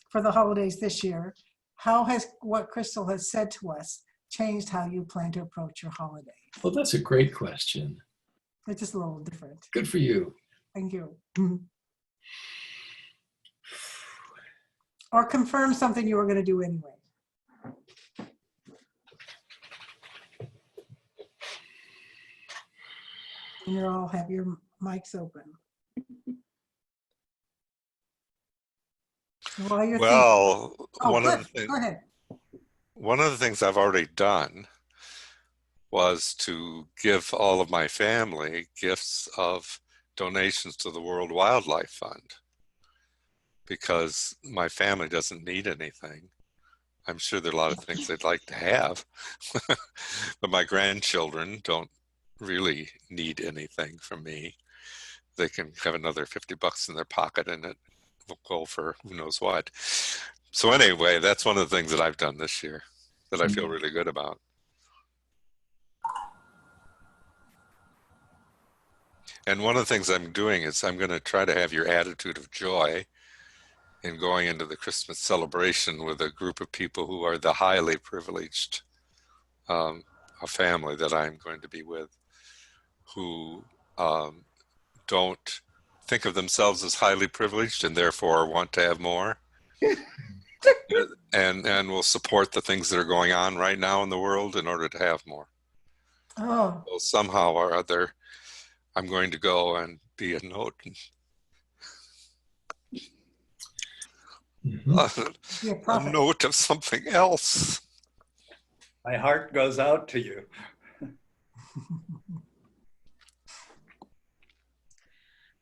for the holidays this year, how has what Kristal has said to us changed how you plan to approach your holiday? Well, that's a great question. It's just a little different. Good for you. Thank you. Or confirm something you were going to do anyway. And you all have your mics open. Well, one of the things I've already done was to give all of my family gifts of donations to the World Wildlife Fund, because my family doesn't need anything. I'm sure there are a lot of things they'd like to have, but my grandchildren don't really need anything from me. They can have another 50 bucks in their pocket and it will go for who knows what. So anyway, that's one of the things that I've done this year that I feel really good about. And one of the things I'm doing is I'm going to try to have your attitude of joy in going into the Christmas celebration with a group of people who are the highly privileged a family that I'm going to be with, who don't think of themselves as highly privileged and therefore want to have more, and will support the things that are going on right now in the world in order to have more. Oh, So somehow or other, I'm going to go and be a note, Mhm. be a a prophet. note of something else. My heart goes out to you.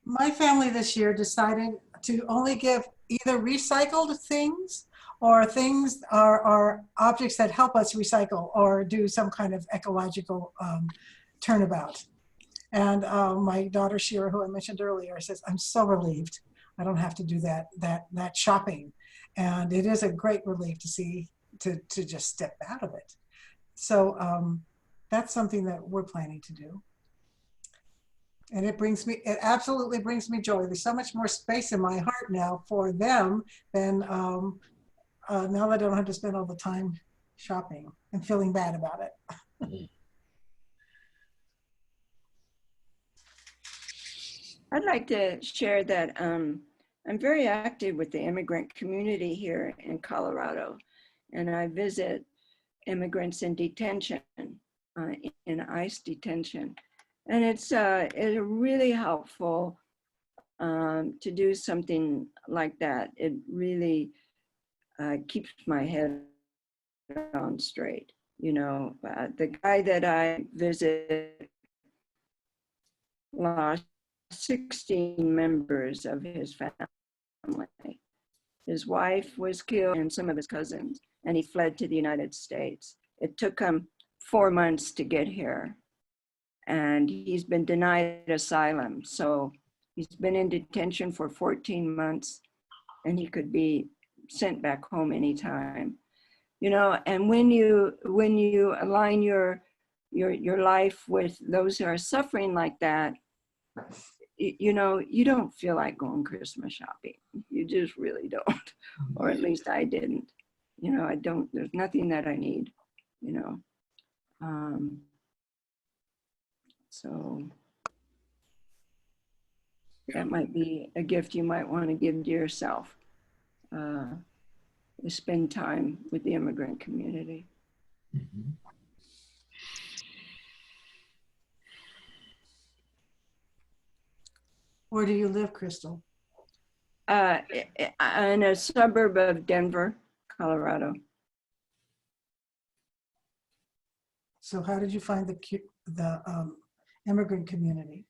My family this year decided to only give either recycled things or things or objects that help us recycle or do some kind of ecological turnabout. And my daughter Shira, who I mentioned earlier, says, "I'm so relieved. I don't have to do that shopping." And it is a great relief to see to just step out of it. So that's something that we're planning to do. And it absolutely brings me joy. There's so much more space in my heart now for them than now that I don't have to spend all the time shopping and feeling bad about it. I'd like to share that I'm very active with the immigrant community here in Colorado, and I visit immigrants in detention, in ICE detention. And it's really helpful to do something like that. It really keeps my head on straight. You know, the guy that I visit lost 16 members of his family. His wife was killed and some of his cousins, and he fled to the United States. It took him 4 months to get here, and he's been denied asylum. So he's been in detention for 14 months, and he could be sent back home anytime. You know, and when you align your life with those who are suffering like that, you know, you don't feel like going Christmas shopping. You just really don't, or at least I didn't. You know, I don't. There's nothing that I need. You know, so that might be a gift you might want to give to yourself. To spend time with the immigrant community. Mhm. Where do you live, Kristal? In a suburb of Denver, Colorado. So how did you find the immigrant community?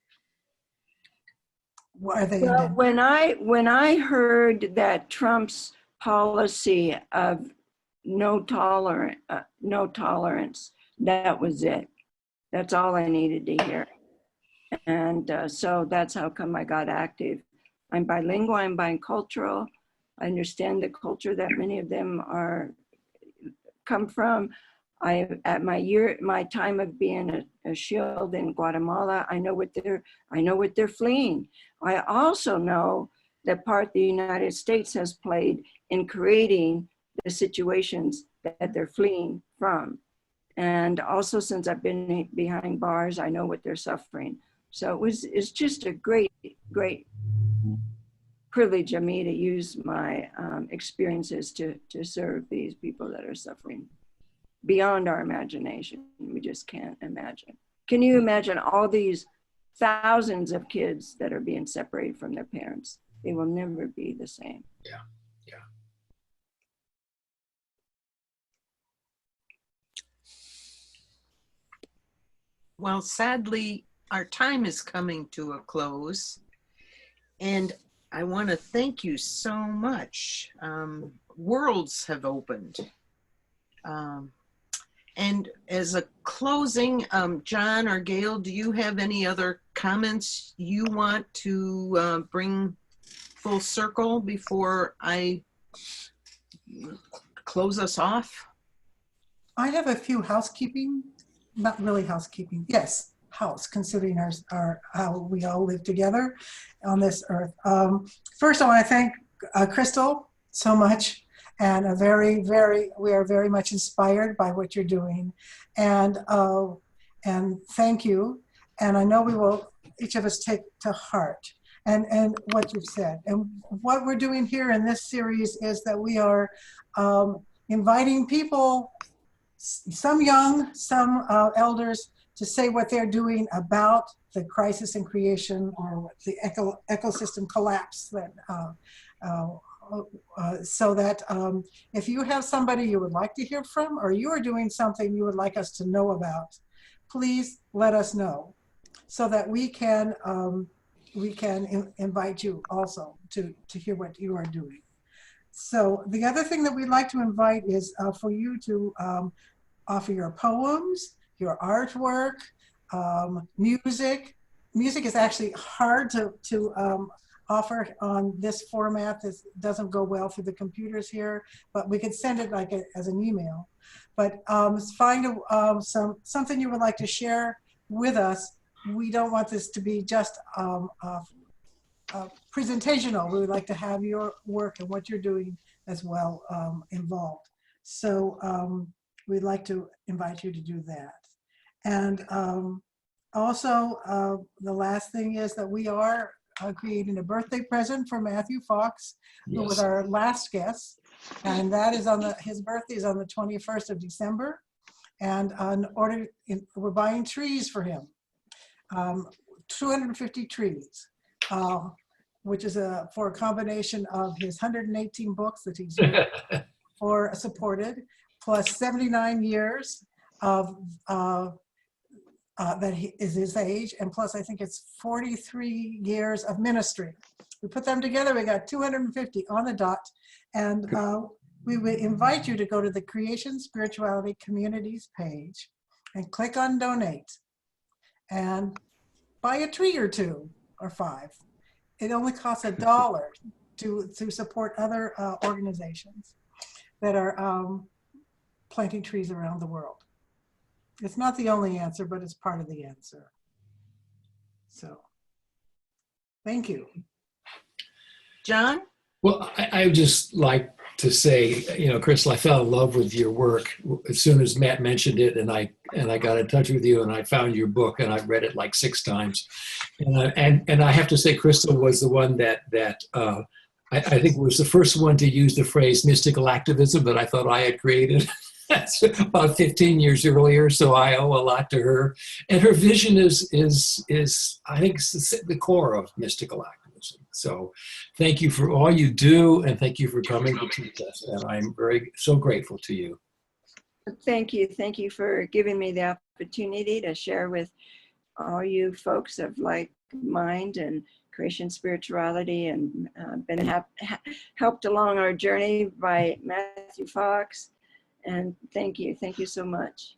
What are they in Well, Denver? when I heard that Trump's policy of no tolerance, that was it. That's all I needed to hear. And so that's how come I got active. I'm bilingual, I'm bicultural. I understand the culture that many of them come from. At my time of being a shield in Guatemala, I know what they're fleeing. I also know the part the United States has played in creating the situations that they're fleeing from. And also, since I've been behind bars, I know what they're suffering. So it's just a great privilege of me to use my experiences to serve these people that are suffering beyond our imagination. We just can't imagine. Can you imagine all these thousands of kids that are being separated from their parents? They will never be the same. Yeah. Well, sadly, our time is coming to a close. And I want to thank you so much. Worlds have opened. And as a closing, John or Gail, do you have any other comments you want to bring full circle before I close us off? I have a few housekeeping, not really housekeeping, yes, house, considering our how we all live together on this earth. First, I want to thank Kristal so much, and we are very much inspired by what you're doing, and thank you. And I know we will each of us take to heart and what you've said. And what we're doing here in this series is that we are inviting people, some young, some elders, to say what they're doing about the crisis in creation or the ecosystem collapse. That, so that if you have somebody you would like to hear from, or you are doing something you would like us to know about, please let us know, so that we can invite you also to hear what you are doing. So the other thing that we'd like to invite is for you to offer your poems, your artwork, music. Music is actually hard to offer on this format. This doesn't go well through the computers here, but we could send it like as an email. But find something you would like to share with us. We don't want this to be just presentational. We would like to have your work and what you're doing as well involved. So we'd like to invite you to do that. And also, the last thing is that we are creating a birthday present for Matthew Fox, who was our last guest. And that is his birthday is on the 21st of December. And we're buying trees for him. 250 trees, which is for a combination of his 118 books that he's supported, plus 79 years of that is his age, and plus I think it's 43 years of ministry. We put them together, we got 250 on the dot, and we would invite you to go to the Creation Spirituality Communities page and click on donate and buy a tree or 2 or 5. It only costs $1 to support other organizations that are planting trees around the world. It's not the only answer, but it's part of the answer. So, thank you. John? Well, I would just like to say, Kristal, I fell in love with your work as soon as Matt mentioned it, and I got in touch with you, and I found your book, and I read it like 6 times, and I have to say, Kristal was the one that I think was the first one to use the phrase mystical activism that I thought I had created. That's about 15 years earlier, so I owe a lot to her. And her vision is I think, the core of mystical activism. So thank you for all you do, and thank you for coming to teach us. And I'm so grateful to you. Thank you. Thank you for giving me the opportunity to share with all you folks of like mind and creation spirituality, and been helped along our journey by Matthew Fox. And thank you so much.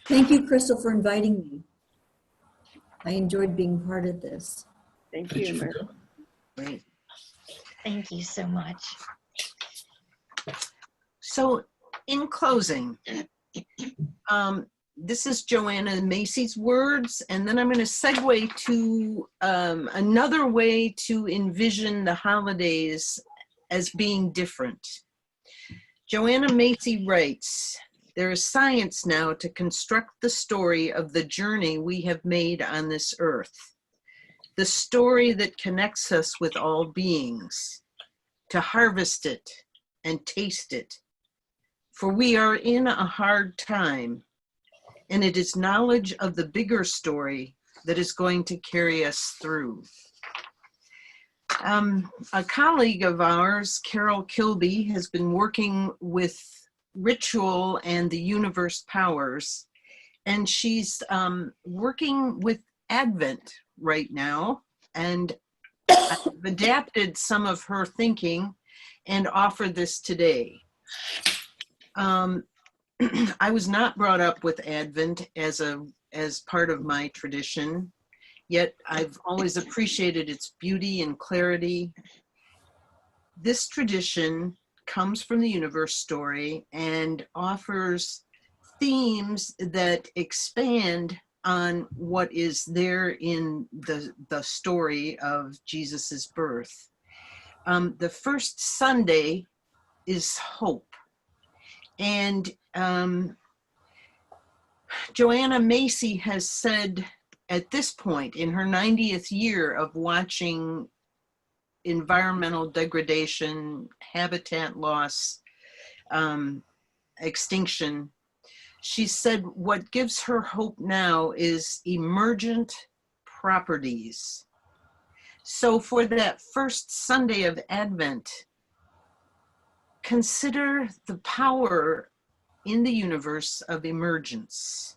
Thank you, Kristal, for inviting me. I enjoyed being part of this. Thank you. Great. Thank you so much. So in closing, this is Joanna Macy's words, and then I'm going to segue to another way to envision the holidays as being different. Joanna Macy writes, "There is science now to construct the story of the journey we have made on this earth, the story that connects us with all beings, to harvest it and taste it. For we are in a hard time, and it is knowledge of the bigger story that is going to carry us through." A colleague of ours, Carol Kilby, has been working with ritual and the universe powers, and she's working with Advent right now, and I've adapted some of her thinking and offer this today. I was not brought up with Advent as part of my tradition, yet I've always appreciated its beauty and clarity. This tradition comes from the universe story and offers themes that expand on what is there in the story of Jesus's birth. The first Sunday is hope. And Joanna Macy has said at this point in her 90th year of watching environmental degradation, habitat loss, extinction, she said what gives her hope now is emergent properties. So for that first Sunday of Advent, consider the power in the universe of emergence.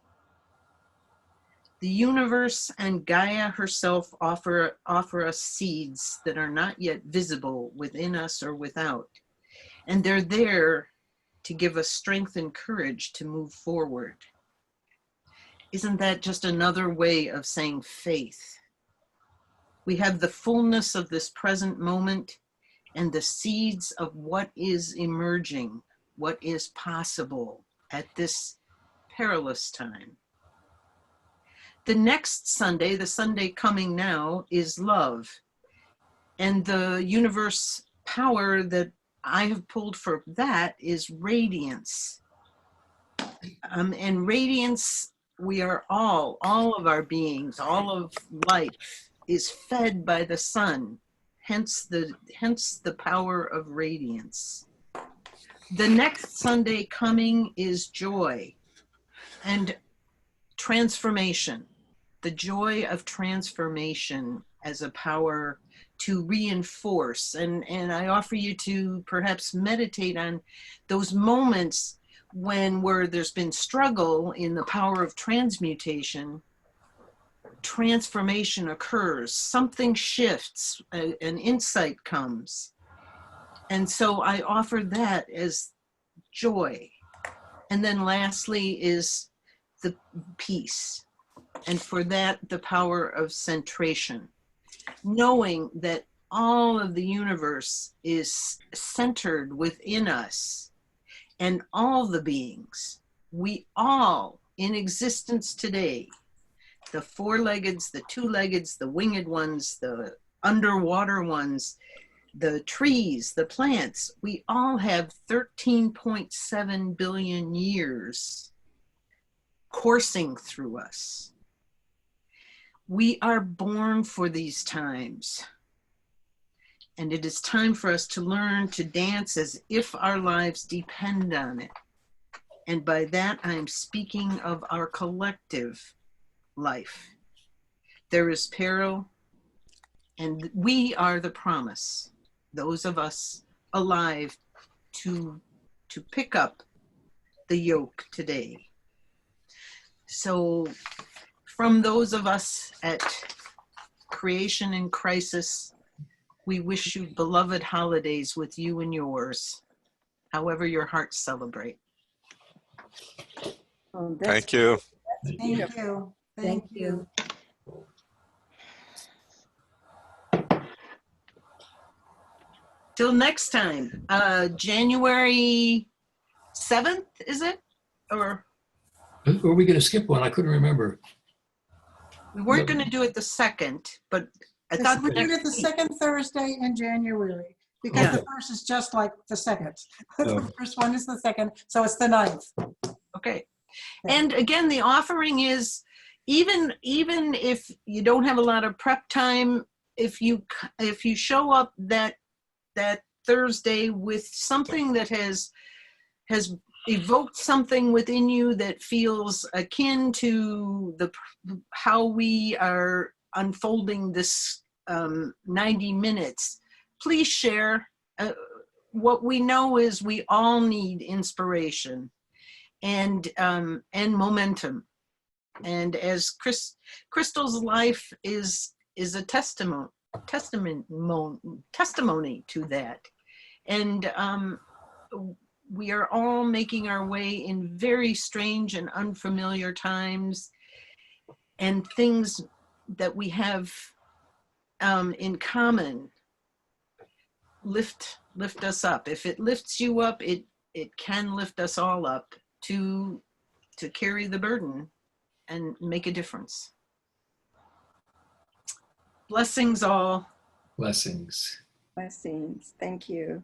The universe and Gaia herself offer us seeds that are not yet visible within us or without. And they're there to give us strength and courage to move forward. Isn't that just another way of saying faith? We have the fullness of this present moment and the seeds of what is emerging, what is possible at this perilous time. The next Sunday, the Sunday coming now, is love. And the universe power that I have pulled for that is radiance. And radiance, we are all of our beings, all of life is fed by the sun, hence the power of radiance. The next Sunday coming is joy and transformation, the joy of transformation as a power to reinforce. And I offer you to perhaps meditate on those moments where there's been struggle in the power of transmutation. Transformation occurs, something shifts, an insight comes. And so I offer that as joy. And then lastly is the peace. And for that, the power of centration. Knowing that all of the universe is centered within us and all the beings, we all in existence today, the four-leggeds, the two-leggeds, the winged ones, the underwater ones, the trees, the plants, we all have 13.7 billion years coursing through us. We are born for these times. And it is time for us to learn to dance as if our lives depend on it. And by that, I'm speaking of our collective life. There is peril, and we are the promise, those of us alive to pick up the yoke today. So from those of us at Creation in Crisis, we wish you beloved holidays with you and yours, however your hearts celebrate. Oh, Thank you. Thank you. Thank you. Till next time, January 7th, is it? Or Or are we going to skip one? I couldn't remember. we weren't going to do it the 2nd, but I This- thought We're the doing next it the week. second Thursday in January because Yeah. the first is just like the second. Oh. The first one is the second, so it's the 9th. Okay. Yeah. And again, the offering is, even if you don't have a lot of prep time, if you show up that Thursday with something that has evoked something within you that feels akin to how we are unfolding this 90 minutes, please share. What we know is we all need inspiration and momentum. And as Kristal's life is a testimony to that. And we are all making our way in very strange and unfamiliar times, and things that we have in common lift us up. If it lifts you up, it can lift us all up to to carry the burden and make a difference. Blessings all. Blessings. Blessings. Thank you.